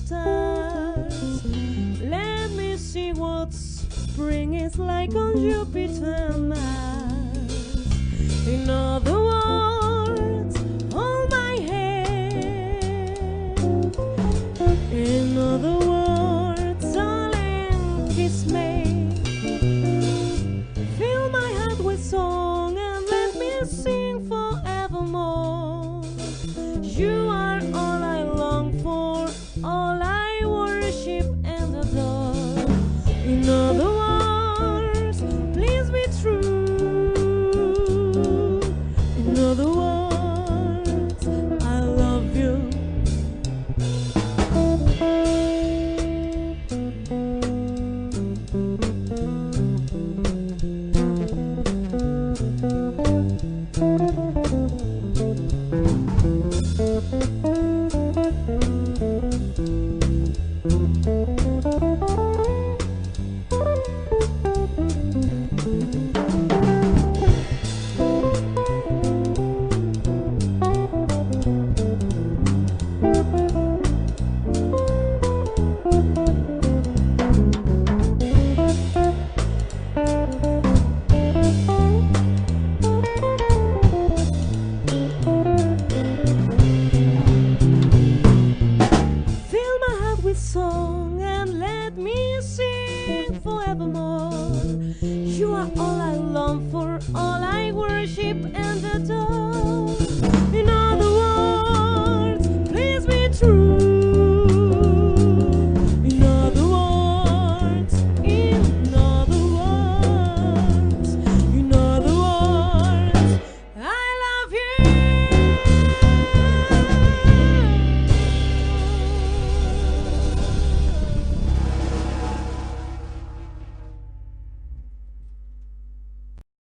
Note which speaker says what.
Speaker 1: stars. Let me see what spring is like on Jupiter and Mars. In other words, hold my hand. In other words, darling, kiss me. Fill my heart with song and let me sing forevermore. You are all I long for, all I worship and adore. In other words, please be true. In other words, I love you.